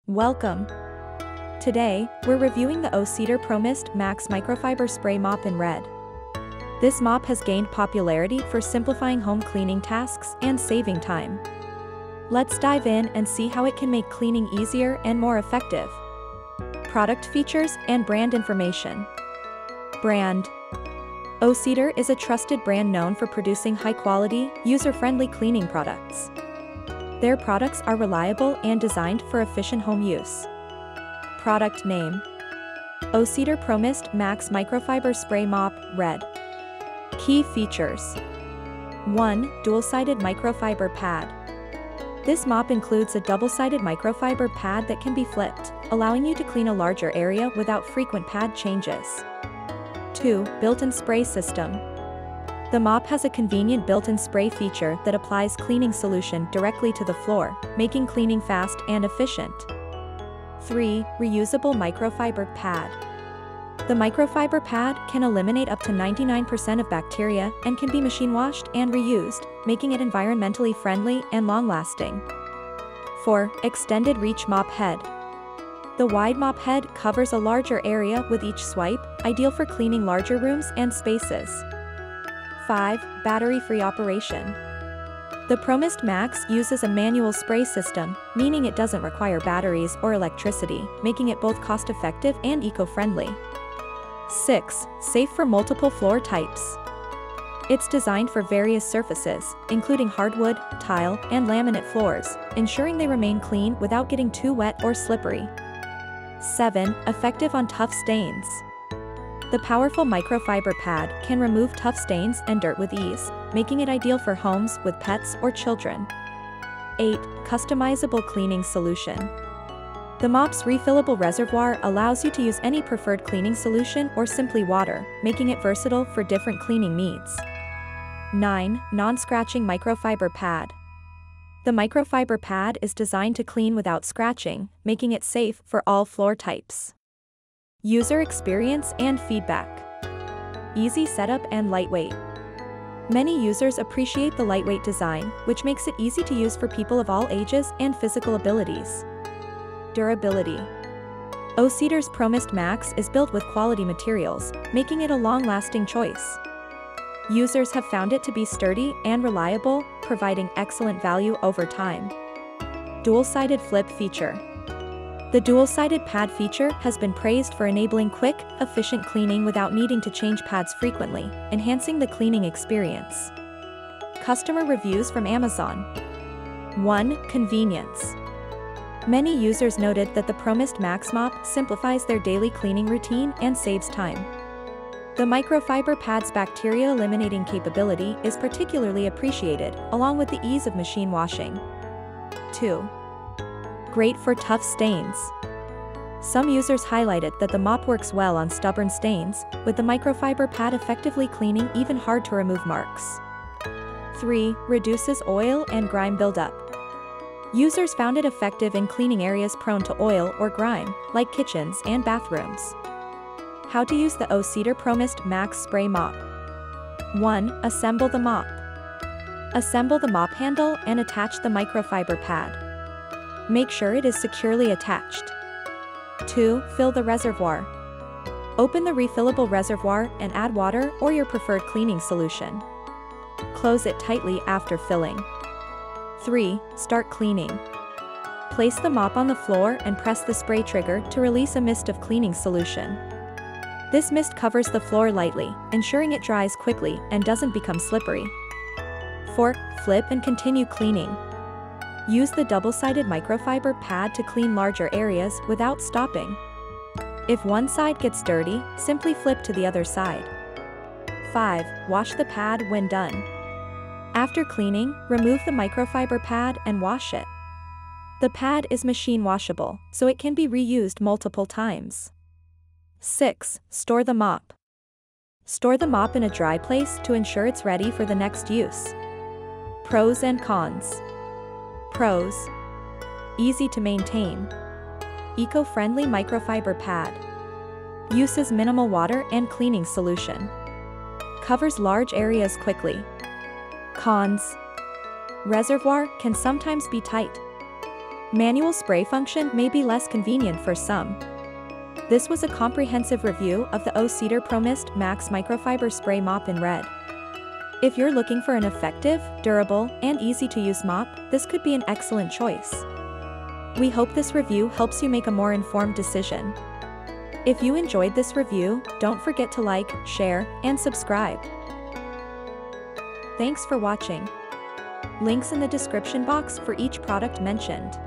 Welcome. Today, we're reviewing the O-Cedar ProMist Max Microfiber Spray Mop in red. This mop has gained popularity for simplifying home cleaning tasks and saving time. Let's dive in and see how it can make cleaning easier and more effective. Product features and brand information. Brand. O-Cedar is a trusted brand known for producing high-quality, user-friendly cleaning products. Their products are reliable and designed for efficient home use. Product name. O-Cedar ProMist Max Microfiber Spray Mop, red. Key features. 1. Dual-sided microfiber pad. This mop includes a double-sided microfiber pad that can be flipped, allowing you to clean a larger area without frequent pad changes. 2. Built-in spray system. The mop has a convenient built-in spray feature that applies cleaning solution directly to the floor, making cleaning fast and efficient. 3. Reusable microfiber pad. The microfiber pad can eliminate up to 99% of bacteria and can be machine washed and reused, making it environmentally friendly and long-lasting. 4. Extended reach mop head. The wide mop head covers a larger area with each swipe, ideal for cleaning larger rooms and spaces. 5. Battery-free operation. The ProMist Max uses a manual spray system, meaning it doesn't require batteries or electricity, making it both cost-effective and eco-friendly. 6. Safe for multiple floor types. It's designed for various surfaces, including hardwood, tile, and laminate floors, ensuring they remain clean without getting too wet or slippery. 7. Effective on tough stains. The powerful microfiber pad can remove tough stains and dirt with ease, making it ideal for homes with pets or children. 8. Customizable cleaning solution. The mop's refillable reservoir allows you to use any preferred cleaning solution or simply water, making it versatile for different cleaning needs. 9. Non-scratching microfiber pad. The microfiber pad is designed to clean without scratching, making it safe for all floor types. User experience and feedback. Easy setup and lightweight. Many users appreciate the lightweight design, which makes it easy to use for people of all ages and physical abilities. Durability. O-Cedar's ProMist Max is built with quality materials, making it a long-lasting choice. Users have found it to be sturdy and reliable, providing excellent value over time. Dual-sided flip feature. The dual-sided pad feature has been praised for enabling quick, efficient cleaning without needing to change pads frequently, enhancing the cleaning experience. Customer reviews from Amazon. 1. Convenience. Many users noted that the ProMist Max Mop simplifies their daily cleaning routine and saves time. The microfiber pad's bacteria-eliminating capability is particularly appreciated, along with the ease of machine washing. 2. Great for tough stains. Some users highlighted that the mop works well on stubborn stains, with the microfiber pad effectively cleaning even hard-to-remove marks. 3. Reduces oil and grime buildup. Users found it effective in cleaning areas prone to oil or grime, like kitchens and bathrooms. How to use the O-Cedar ProMist Max Spray Mop. 1. Assemble the mop. Assemble the mop handle and attach the microfiber pad. Make sure it is securely attached. 2. Fill the reservoir. Open the refillable reservoir and add water or your preferred cleaning solution. Close it tightly after filling. 3. Start cleaning. Place the mop on the floor and press the spray trigger to release a mist of cleaning solution. This mist covers the floor lightly, ensuring it dries quickly and doesn't become slippery. 4. Flip and continue cleaning. Use the double-sided microfiber pad to clean larger areas without stopping. If one side gets dirty, simply flip to the other side. 5. Wash the pad when done. After cleaning, remove the microfiber pad and wash it. The pad is machine washable, so it can be reused multiple times. 6. Store the mop. Store the mop in a dry place to ensure it's ready for the next use. Pros and cons. Pros. Easy to maintain. Eco-friendly microfiber pad. Uses minimal water and cleaning solution. Covers large areas quickly. Cons. Reservoir can sometimes be tight. Manual spray function may be less convenient for some. This was a comprehensive review of the O-Cedar ProMist Max Microfiber Spray Mop in Red. If you're looking for an effective, durable, and easy-to-use mop, this could be an excellent choice. We hope this review helps you make a more informed decision. If you enjoyed this review, don't forget to like, share, and subscribe. Thanks for watching. Links in the description box for each product mentioned.